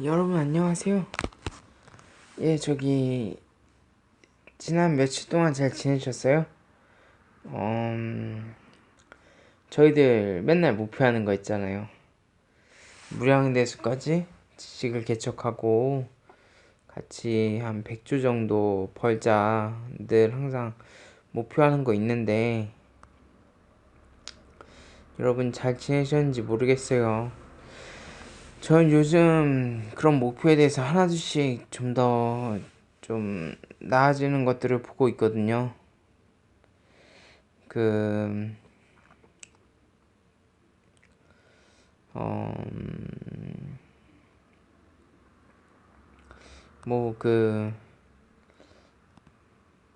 여러분 안녕하세요. 예, 지난 며칠 동안 잘 지내셨어요? 저희들 맨날 목표하는 거 있잖아요. 무량대수까지 지식을 개척하고 같이 한 100조 정도 벌자 늘 항상 목표하는 거 있는데 여러분 잘 지내셨는지 모르겠어요. 전 요즘 그런 목표에 대해서 하나둘씩 좀 나아지는 것들을 보고 있거든요. 그, 어, 뭐,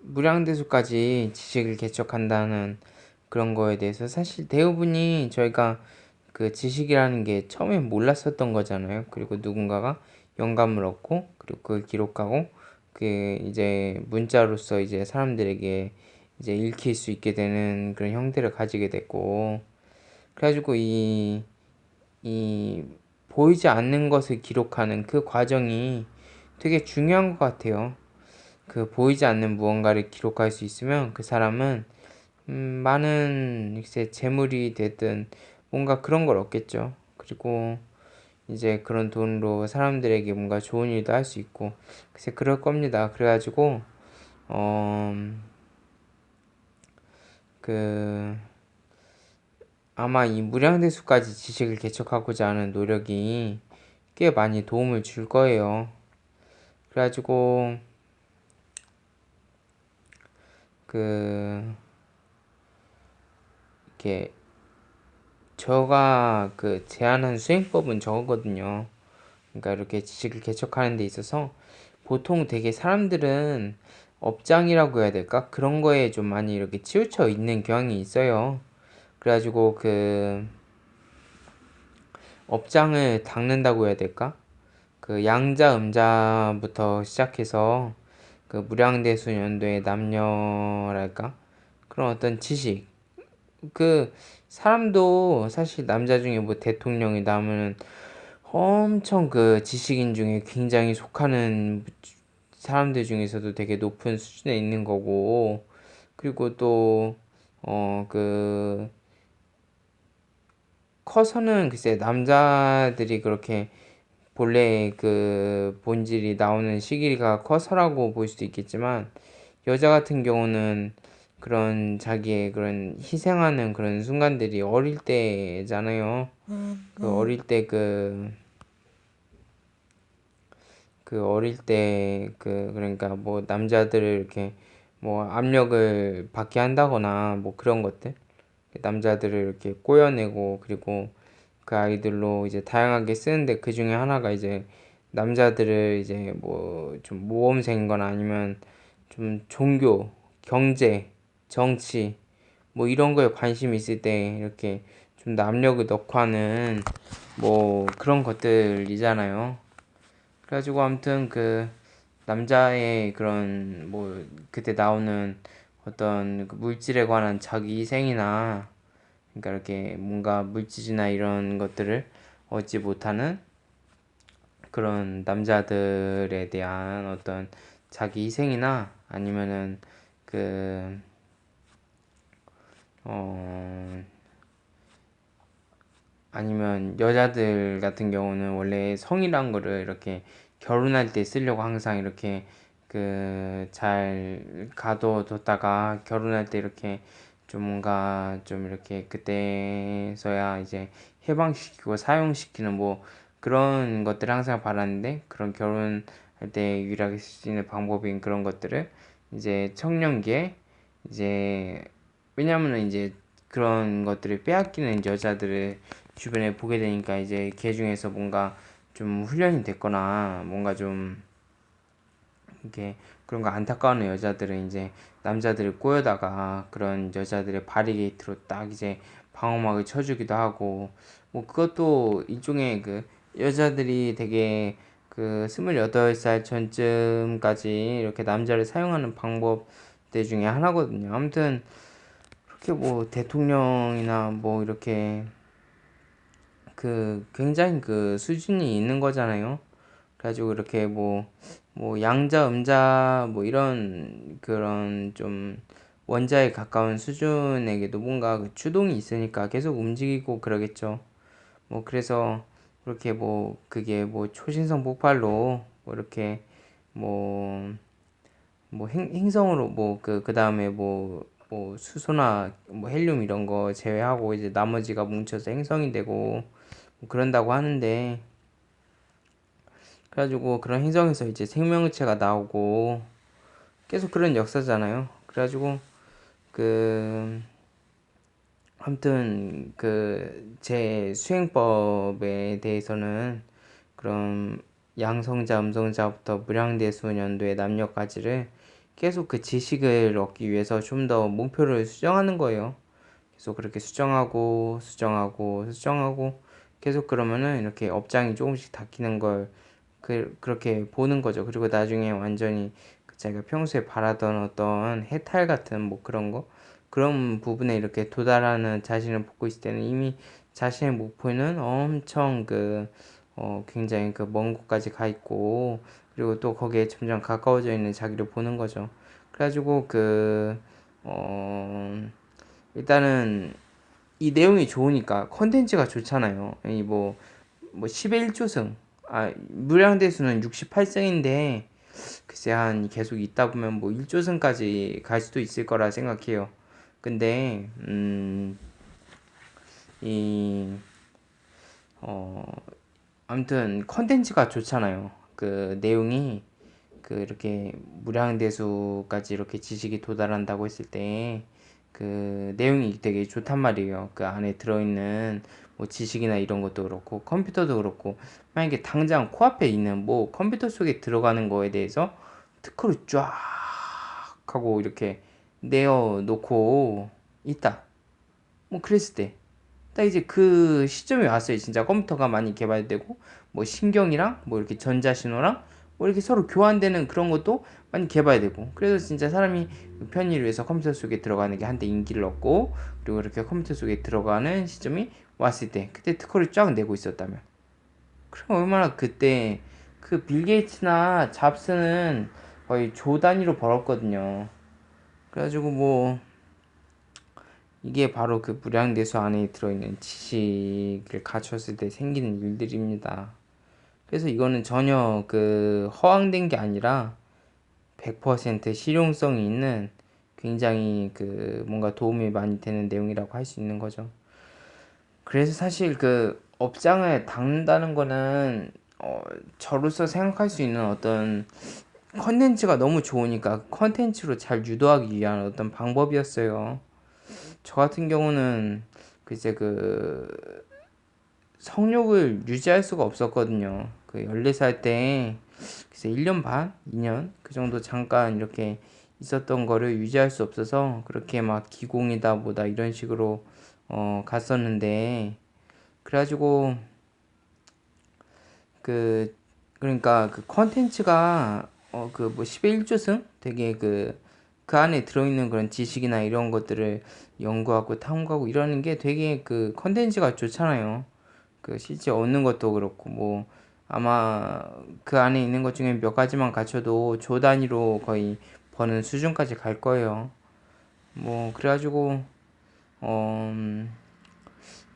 무량대수까지 지식을 개척한다는 그런 거에 대해서 사실 대부분이 저희가 그 지식이라는 게 처음엔 몰랐었던 거잖아요. 그리고 누군가가 영감을 얻고, 그리고 그걸 기록하고, 이제 문자로서 이제 사람들에게 이제 읽힐 수 있게 되는 그런 형태를 가지게 됐고, 그래가지고 이 보이지 않는 것을 기록하는 그 과정이 되게 중요한 것 같아요. 그 보이지 않는 무언가를 기록할 수 있으면 그 사람은 많은 이제 재물이 되든 뭔가 그런 걸 얻겠죠. 그리고 이제 그런 돈으로 사람들에게 뭔가 좋은 일도 할 수 있고 글쎄 그럴 겁니다. 그래가지고 어, 그 아마 이 무량대수까지 지식을 개척하고자 하는 노력이 꽤 많이 도움을 줄 거예요. 그래가지고 그 이렇게 제가 그 제안한 수행법은 저거거든요. 그러니까 이렇게 지식을 개척하는 데 있어서 보통 되게 사람들은 업장이라고 해야 될까? 그런 거에 좀 많이 이렇게 치우쳐 있는 경향이 있어요. 그래가지고 그 업장을 닦는다고 해야 될까? 그 양자 음자부터 시작해서 그 무량대수 연도의 남녀랄까? 그런 어떤 지식 그 사람도 사실 남자 중에 뭐 대통령이 나오면은 엄청 그 지식인 중에 굉장히 속하는 사람들 중에서도 되게 높은 수준에 있는 거고 그리고 또 커서는 글쎄 남자들이 그렇게 본래 그 본질이 나오는 시기가 커서라고 볼 수도 있겠지만 여자 같은 경우는 그런 자기의 그런 희생하는 그런 순간들이 어릴 때잖아요. 그 어릴 때 어릴 때 그러니까 뭐 남자들을 이렇게 뭐 압력을 받게 한다거나 뭐 그런 것들 남자들을 이렇게 꼬여내고 그리고 그 아이들로 이제 다양하게 쓰는데 그 중에 하나가 이제 남자들을 이제 뭐 좀 모범생인 건 아니면 좀 종교, 경제, 정치 뭐 이런 거에 관심이 있을 때 이렇게 좀 더 압력을 넣고 하는 뭐 그런 것들이잖아요. 그래가지고 아무튼 그 남자의 그런 뭐 그때 나오는 어떤 그 물질에 관한 자기 희생이나 그러니까 이렇게 뭔가 물질이나 이런 것들을 얻지 못하는 그런 남자들에 대한 어떤 자기 희생이나 아니면은 그, 어, 아니면 여자들 같은 경우는 원래 성이란 거를 이렇게 결혼할 때 쓰려고 항상 이렇게 잘 가둬뒀다가 결혼할 때 이렇게 좀 뭔가 좀 이렇게 그때서야 이제 해방시키고 사용시키는 뭐 그런 것들을 항상 바랐는데 그런 결혼할 때 유일하게 쓸 수 있는 방법인 그런 것들을 이제 청년기에 이제 왜냐면은 이제 그런 것들을 빼앗기는 여자들을 주변에 보게 되니까 이제 걔 중에서 뭔가 좀 훈련이 됐거나 뭔가 좀 이렇게 그런 거 안타까운 여자들은 이제 남자들을 꼬여다가 그런 여자들의 바리게이트로 딱 이제 방어막을 쳐주기도 하고 뭐 그것도 일종의 그 여자들이 되게 그 28살 전쯤까지 이렇게 남자를 사용하는 방법들 중에 하나거든요. 아무튼 그렇게 뭐 대통령이나 뭐 이렇게 그 굉장히 그 수준이 있는 거잖아요. 그래가지고 이렇게 뭐 양자, 음자 뭐 이런 그런 좀 원자에 가까운 수준에게도 뭔가 그 추동이 있으니까 계속 움직이고 그러겠죠. 뭐 그래서 그렇게 뭐 그게 뭐 초신성 폭발로 뭐 이렇게 뭐 행성으로 뭐 그 다음에 뭐 수소나 뭐 헬륨 이런 거 제외하고 이제 나머지가 뭉쳐서 행성이 되고 뭐 그런다고 하는데, 그래가지고 그런 행성에서 이제 생명체가 나오고 계속 그런 역사잖아요. 그래가지고 그 아무튼 그 제 수행법에 대해서는 그런 양성자, 음성자부터 무량대수 년도의 남녀까지를 계속 그 지식을 얻기 위해서 좀 더 목표를 수정하는 거예요. 계속 그렇게 수정하고 계속 그러면은 이렇게 업장이 조금씩 닦이는 걸 그렇게 보는 거죠. 그리고 나중에 완전히 그 자기가 평소에 바라던 어떤 해탈 같은 뭐 그런 거, 그런 부분에 이렇게 도달하는 자신을 보고 있을 때는 이미 자신의 목표는 엄청 굉장히 그 먼 곳까지 가 있고, 그리고 또 거기에 점점 가까워져 있는 자기를 보는 거죠. 그래가지고 일단은 이 내용이 좋으니까 컨텐츠가 좋잖아요. 뭐 10의 1조승, 무량대수는 68승인데 글쎄 한 계속 있다 보면 뭐 1조승까지 갈 수도 있을 거라 생각해요. 근데 이 어, 아무튼 컨텐츠가 좋잖아요. 그 내용이 이렇게 무량대수까지 이렇게 지식이 도달한다고 했을 때 그 내용이 되게 좋단 말이에요. 그 안에 들어있는 뭐 지식이나 이런 것도 그렇고 컴퓨터도 그렇고, 만약에 당장 코앞에 있는 뭐 컴퓨터 속에 들어가는 거에 대해서 특허를 쫙 하고 이렇게 내어 놓고 있다, 뭐 그랬을 때 딱 이제 그 시점이 왔어요. 진짜 컴퓨터가 많이 개발되고 뭐 신경이랑 뭐 이렇게 전자신호랑 뭐 이렇게 서로 교환되는 그런 것도 많이 개발되고, 그래서 진짜 사람이 편의를 위해서 컴퓨터 속에 들어가는 게 한때 인기를 얻고, 그리고 이렇게 컴퓨터 속에 들어가는 시점이 왔을 때 그때 특허를 쫙 내고 있었다면, 그럼 얼마나 그때 그 빌 게이츠나 잡스는 거의 조 단위로 벌었거든요. 그래가지고 뭐 이게 바로 그 무량대수 안에 들어있는 지식을 갖췄을 때 생기는 일들입니다. 그래서 이거는 전혀 그 허황된 게 아니라 100% 실용성이 있는 굉장히 그 뭔가 도움이 많이 되는 내용이라고 할 수 있는 거죠. 그래서 사실 그 업장을 닦는다는 거는 저로서 생각할 수 있는 어떤 컨텐츠가 너무 좋으니까 컨텐츠로 잘 유도하기 위한 어떤 방법이었어요. 저 같은 경우는 글쎄 성욕을 유지할 수가 없었거든요. 그 14살 때 글쎄 1년 반, 2년 그 정도 잠깐 이렇게 있었던 거를 유지할 수 없어서 그렇게 막 기공이다 뭐다 이런 식으로 갔었는데, 그래가지고 그 그러니까 그 컨텐츠가 그 뭐 10의 1조승 되게 그 안에 들어있는 그런 지식이나 이런 것들을 연구하고 탐구하고 이러는 게 되게 그 컨텐츠가 좋잖아요. 그 실제 얻는 것도 그렇고 뭐 아마 그 안에 있는 것 중에 몇 가지만 갖춰도 조 단위로 거의 버는 수준까지 갈 거예요. 뭐 그래가지고 어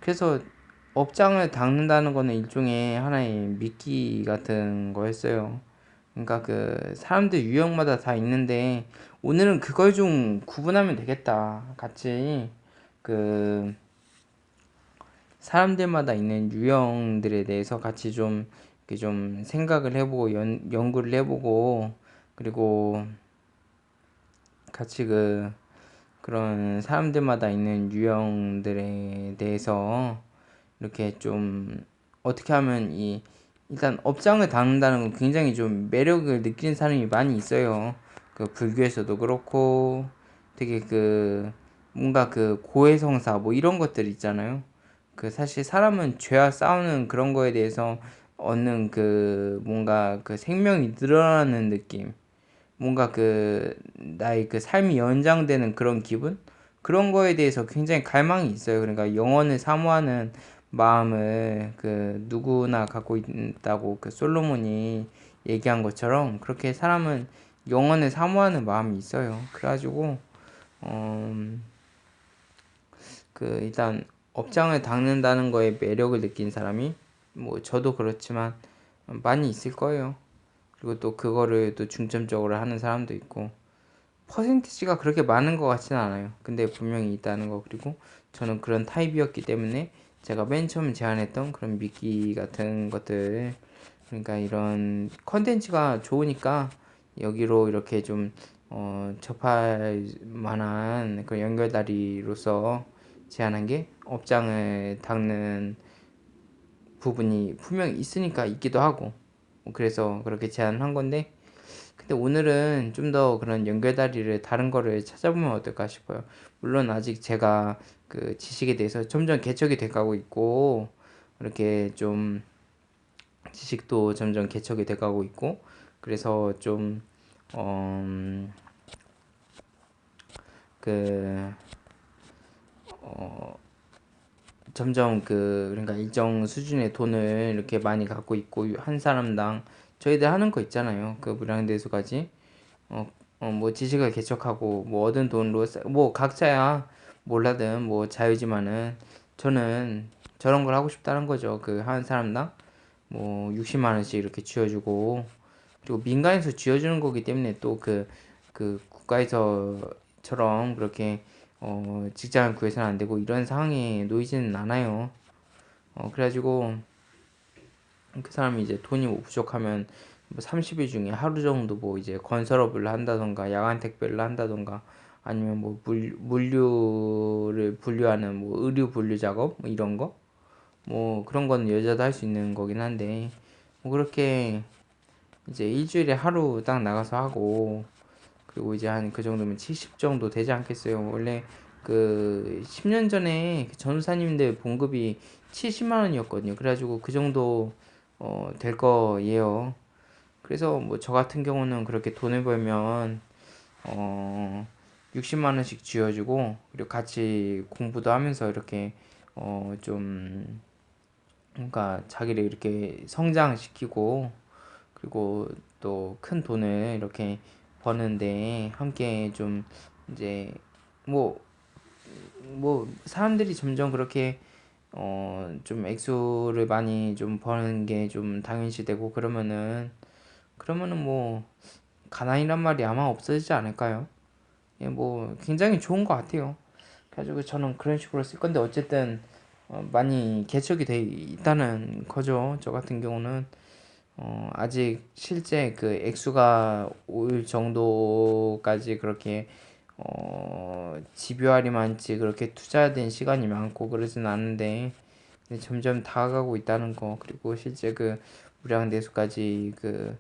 그래서 업장을 닦는다는 거는 일종의 하나의 미끼 같은 거였어요. 그러니까 그 사람들 유형마다 다 있는데 오늘은 그걸 좀 구분하면 되겠다. 같이 그 사람들마다 있는 유형들에 대해서 같이 좀 이렇게 좀 생각을 해보고 연구를 해보고, 그리고 같이 그런 사람들마다 있는 유형들에 대해서 이렇게 좀 어떻게 하면 일단 업장을 닦는다는 건 굉장히 좀 매력을 느끼는 사람이 많이 있어요. 그 불교에서도 그렇고 되게 뭔가 그 고해성사 뭐 이런 것들 있잖아요. 그 사실 사람은 죄와 싸우는 그런 거에 대해서 얻는 뭔가 그 생명이 늘어나는 느낌, 뭔가 나의 그 삶이 연장되는 그런 기분, 그런 거에 대해서 굉장히 갈망이 있어요. 그러니까 영혼을 사모하는 마음을 그 누구나 갖고 있다고 그 솔로몬이 얘기한 것처럼 그렇게 사람은 영혼을 사모하는 마음이 있어요. 그래가지고 어, 그 일단 업장을 닦는다는 거에 매력을 느낀 사람이 뭐 저도 그렇지만 많이 있을 거예요. 그리고 또 그거를 또 중점적으로 하는 사람도 있고 퍼센티지가 그렇게 많은 것 같지는 않아요. 근데 분명히 있다는 거. 그리고 저는 그런 타입이었기 때문에 제가 맨 처음 제안했던 그런 미끼 같은 것들, 그러니까 이런 컨텐츠가 좋으니까 여기로 이렇게 좀 접할 만한 그 연결다리로서 제안한 게 업장을 닦는 부분이 분명히 있으니까 있기도 하고, 그래서 그렇게 제안한 건데, 근데 오늘은 좀 더 그런 연결다리를 다른 거를 찾아보면 어떨까 싶어요. 물론 아직 제가 그 지식에 대해서 점점 개척이 돼가고 있고, 이렇게 좀 지식도 점점 개척이 돼가고 있고, 그래서 좀, 어, 그, 어, 점점 그러니까 일정 수준의 돈을 이렇게 많이 갖고 있고, 한 사람당 저희들 하는 거 있잖아요. 그 무량대수까지. 뭐 지식을 개척하고 뭐 얻은 돈으로 뭐 각자야 몰라든 뭐 자유지만은 저는 저런 걸 하고 싶다는 거죠. 그 한 사람당 뭐 60만 원씩 이렇게 쥐어주고, 그리고 민간에서 쥐어주는 거기 때문에 또 그 국가에서처럼 그렇게 직장을 구해서는 안 되고 이런 상황에 놓이지는 않아요. 그래가지고 그 사람이 이제 돈이 뭐 부족하면 뭐 30일 중에 하루 정도 뭐 이제 건설업을 한다던가 야간 택배를 한다던가 아니면 뭐 물류를 분류하는 뭐 의류 분류 작업 뭐 이런 거 뭐 그런 거는 여자도 할 수 있는 거긴 한데, 뭐 그렇게 이제 일주일에 하루 딱 나가서 하고, 그리고 이제 한 그 정도면 70 정도 되지 않겠어요. 원래 그 10년 전에 그 전도사님들 봉급이 70만 원이었거든요. 그래가지고 그 정도 될 거예요. 그래서 뭐 저 같은 경우는 그렇게 돈을 벌면 어 60만 원씩 쥐어주고, 그리고 같이 공부도 하면서 이렇게 좀 그러니까 자기를 이렇게 성장시키고, 그리고 또 큰 돈을 이렇게 버는데 함께 좀 이제 뭐 사람들이 점점 그렇게 좀 액수를 많이 좀 버는 게 좀 당연시되고 그러면은 뭐 가난이란 말이 아마 없어지지 않을까요? 예, 뭐 굉장히 좋은 것 같아요. 그래가지고 저는 그런 식으로 쓸 건데 어쨌든 많이 개척이 돼 있다는 거죠. 저 같은 경우는 아직 실제 그 액수가 올 정도까지 그렇게 집요하리만치 그렇게 투자된 시간이 많고 그러진 않은데, 점점 다가가고 있다는 거. 그리고 실제 그 무량대수까지 그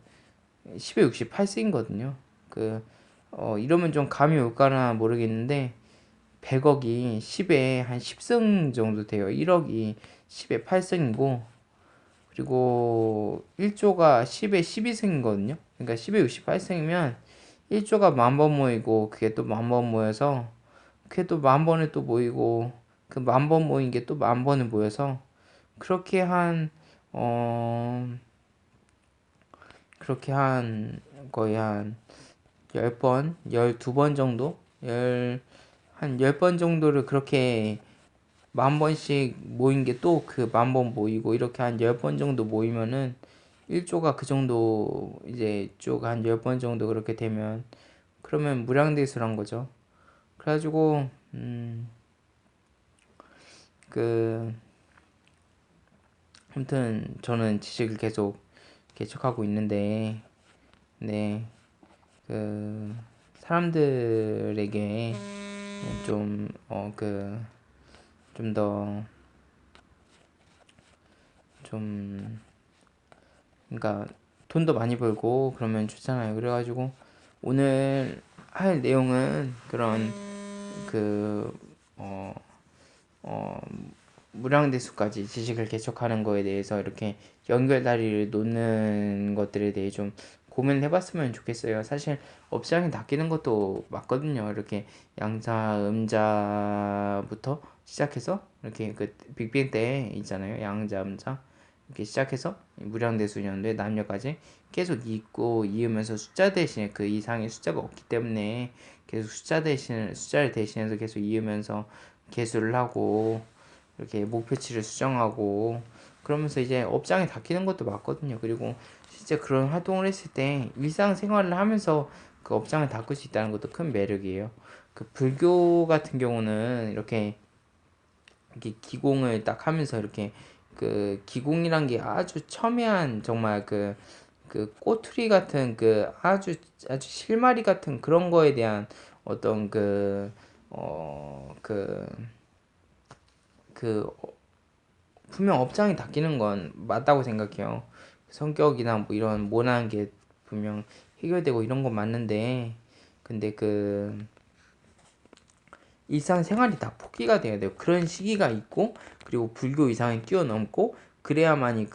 10에 68세인거든요. 그 이러면 좀 감이 올까나 모르겠는데 100억이 10에 한 10승 정도 돼요. 1억이 10에 8승이고, 그리고 1조가 10에 12승이거든요. 그러니까 10에 68승이면 1조가 10,000번 모이고, 그게 또 10,000번 모여서 그게 또 10,000번에 또 모이고, 그 10,000번 모인 게 또 10,000번에 모여서 그렇게 어, 그렇게 거의 한 10번, 12번 정도? 한 10번 정도를 그렇게 10,000번씩 모인 게 또 그 10,000번 모이고, 이렇게 한 10번 정도 모이면은 1조가 그 정도 이제 쭉 한 10번 정도 그렇게 되면 그러면 무량대수란 거죠. 그래가지고 그 아무튼 저는 지식을 계속 개척하고 있는데, 네, 그 사람들에게 좀 좀 더 좀 그러니까 돈도 많이 벌고 그러면 좋잖아요. 그래가지고 오늘 할 내용은 그런 그 어, 어, 무량대수까지 지식을 개척하는 거에 대해서 이렇게 연결다리를 놓는 것들에 대해 좀 고민을 해봤으면 좋겠어요. 사실 업장이 낚이는 것도 맞거든요. 이렇게 양자, 음자부터 시작해서 이렇게 그 빅뱅 때 있잖아요. 양자, 음자 이렇게 시작해서 무량대수였는데 남녀까지 계속 있고 이으면서 숫자 대신에 그 이상의 숫자가 없기 때문에 계속 숫자를 대신해서 계속 이으면서 계수를 하고 이렇게 목표치를 수정하고 그러면서 이제 업장에 닦이는 것도 맞거든요. 그리고 실제 그런 활동을 했을 때 일상생활을 하면서 그 업장을 닦을 수 있다는 것도 큰 매력이에요. 그 불교 같은 경우는 이렇게 기공을 딱 하면서 이렇게 그 기공이란 게 아주 첨예한 정말 그 꼬투리 같은 그 아주 실마리 같은 그런 거에 대한 어떤 그 분명 업장이 닦이는 건 맞다고 생각해요. 성격이나 뭐 이런 모난 게 분명 해결되고 이런 건 맞는데 근데 그 일상생활이 다 포기가 돼야 돼요. 그런 시기가 있고 그리고 불교 이상을 뛰어넘고 그래야만이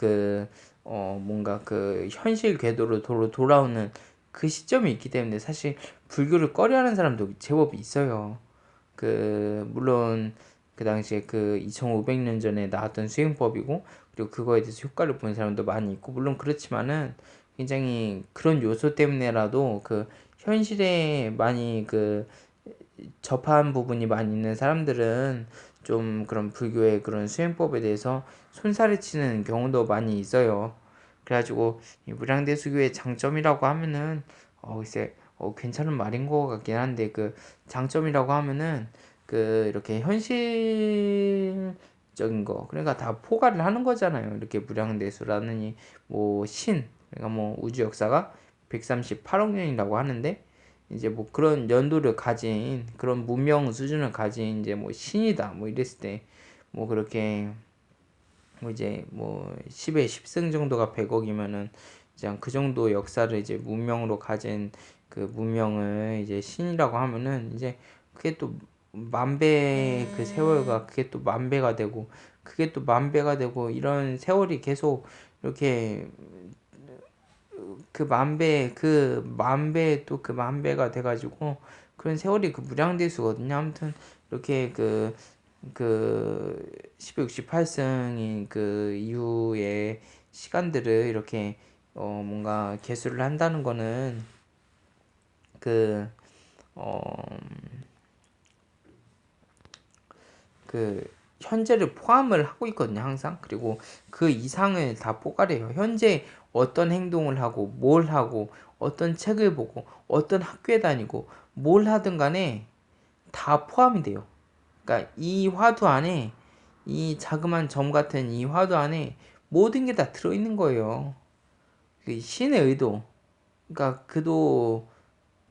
뭔가 그 현실 궤도로 돌아오는 그 시점이 있기 때문에 사실 불교를 꺼려하는 사람도 제법 있어요. 물론 그 당시에 그 2500년 전에 나왔던 수행법이고 그리고 그거에 대해서 효과를 본 사람도 많이 있고 물론 그렇지만은 굉장히 그런 요소 때문에라도 그 현실에 많이 접한 부분이 많이 있는 사람들은 좀 그런 불교의 그런 수행법에 대해서 손살을 치는 경우도 많이 있어요. 그래가지고 이 무량대수교의 장점이라고 하면은 글쎄 괜찮은 말인 것 같긴 한데 그 장점이라고 하면은 이렇게 현실적인 거 그러니까 다 포괄을 하는 거잖아요. 이렇게 무량대수라는 그러니까 뭐 우주 역사가 138억 년이라고 하는데 이제 뭐 그런 연도를 가진 그런 문명 수준을 가진 이제 뭐 신이다 뭐 이랬을 때 뭐 그렇게 뭐 이제 뭐 10의 10승 정도가 100억이면은 이제 그 정도 역사를 이제 문명으로 가진 그 문명을 이제 신이라고 하면은 이제 그게 또 만배 그 세월과 그게 또 만배가 되고 그게 또 만배가 되고 이런 세월이 계속 이렇게 그 만배 또 그 만배가 돼가지고 그런 세월이 그 무량대수거든요. 아무튼 이렇게 그 1068승인 그 이후의 시간들을 이렇게 뭔가 개수를 한다는 거는 그 어, 그 현재를 포함을 하고 있거든요, 항상. 그리고 그 이상을 다 포괄해요. 현재 어떤 행동을 하고, 뭘 하고, 어떤 책을 보고, 어떤 학교에 다니고, 뭘 하든 간에 다 포함이 돼요. 그러니까 이 화두 안에, 이 자그만 점 같은 이 화두 안에 모든 게 다 들어있는 거예요. 그 신의 의도. 그러니까 그도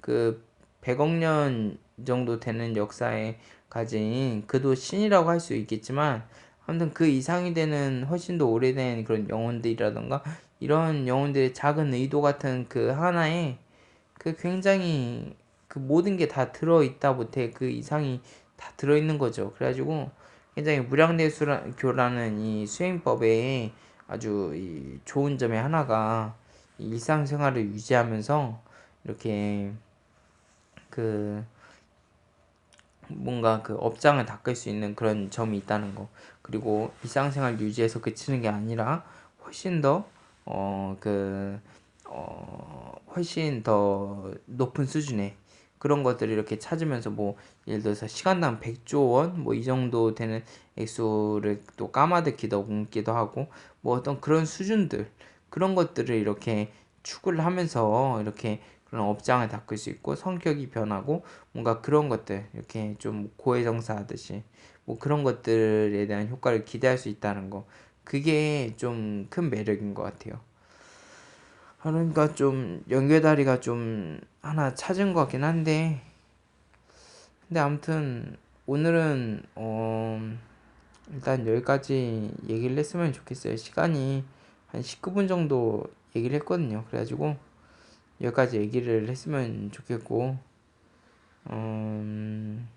그 100억 년 정도 되는 역사에 가진 그도 신이라고 할 수 있겠지만 아무튼 그 이상이 되는 훨씬 더 오래된 그런 영혼들이라던가 이런 영혼들의 작은 의도 같은 그 하나에 그 굉장히 그 모든 게 다 들어있다 못해 그 이상이 다 들어있는 거죠. 그래가지고 굉장히 무량대수교라는 이 수행법의 아주 이 좋은 점의 하나가 일상생활을 유지하면서 이렇게 그 뭔가 그 업장을 닦을 수 있는 그런 점이 있다는 거. 그리고 일상생활 유지에서 그치는 게 아니라 훨씬 더 훨씬 더 높은 수준의 그런 것들을 이렇게 찾으면서 뭐 예를 들어서 시간당 100조 원 뭐 이 정도 되는 액수를 또 까마득히 넘기도 하고 뭐 어떤 그런 수준들 그런 것들을 이렇게 추구를 하면서 이렇게 그런 업장을 닦을 수 있고 성격이 변하고 뭔가 그런 것들 이렇게 좀 고해성사 하듯이 뭐 그런 것들에 대한 효과를 기대할 수 있다는 거 그게 좀 큰 매력인 것 같아요. 그러니까 좀 연결다리가 좀 하나 찾은 것 같긴 한데 근데 아무튼 오늘은 일단 여기까지 얘기를 했으면 좋겠어요. 시간이 한 19분 정도 얘기를 했거든요. 그래가지고 여기까지 얘기를 했으면 좋겠고 음,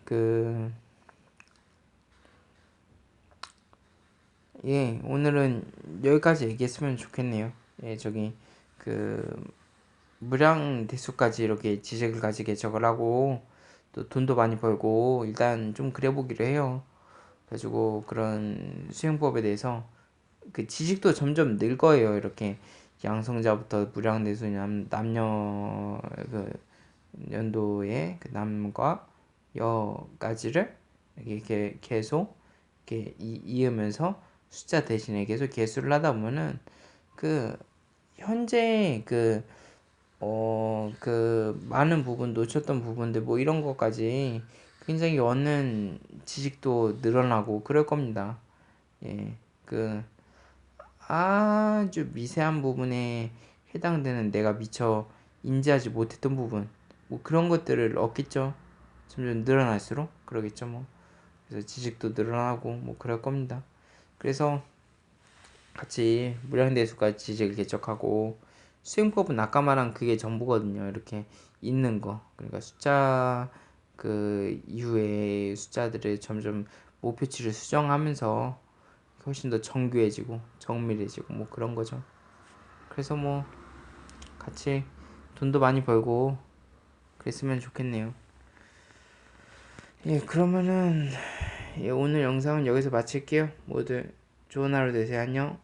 그 예, 오늘은 여기까지 얘기했으면 좋겠네요. 예, 그 무량 대수까지 이렇게 지식을 가지게 적을 하고 또 돈도 많이 벌고 일단 좀 그래 보기로 해요. 그래가지고 그런 수행법에 대해서 그 지식도 점점 늘 거예요. 이렇게 양성자부터 무량대수 남녀 그 연도의 그 남과 여까지를 이렇게 계속 이렇게 이으면서 숫자 대신에 계속 개수를 하다 보면은 그 현재 그 많은 부분 놓쳤던 부분들 뭐 이런 것까지 굉장히 얻는 지식도 늘어나고 그럴 겁니다. 예, 그 아주 미세한 부분에 해당되는 내가 미처 인지하지 못했던 부분 뭐 그런 것들을 얻겠죠. 점점 늘어날수록 그러겠죠 뭐. 그래서 지식도 늘어나고 뭐 그럴 겁니다. 그래서 같이 무량대수까지 지식을 개척하고 수행법은 아까 말한 그게 전부거든요. 이렇게 있는 거. 그러니까 숫자 그 이후에 숫자들을 점점 목표치를 수정하면서 훨씬 더 정교해지고 정밀해지고 뭐 그런 거죠. 그래서 뭐 같이 돈도 많이 벌고 그랬으면 좋겠네요. 예, 그러면은 예, 오늘 영상은 여기서 마칠게요. 모두 좋은 하루 되세요. 안녕.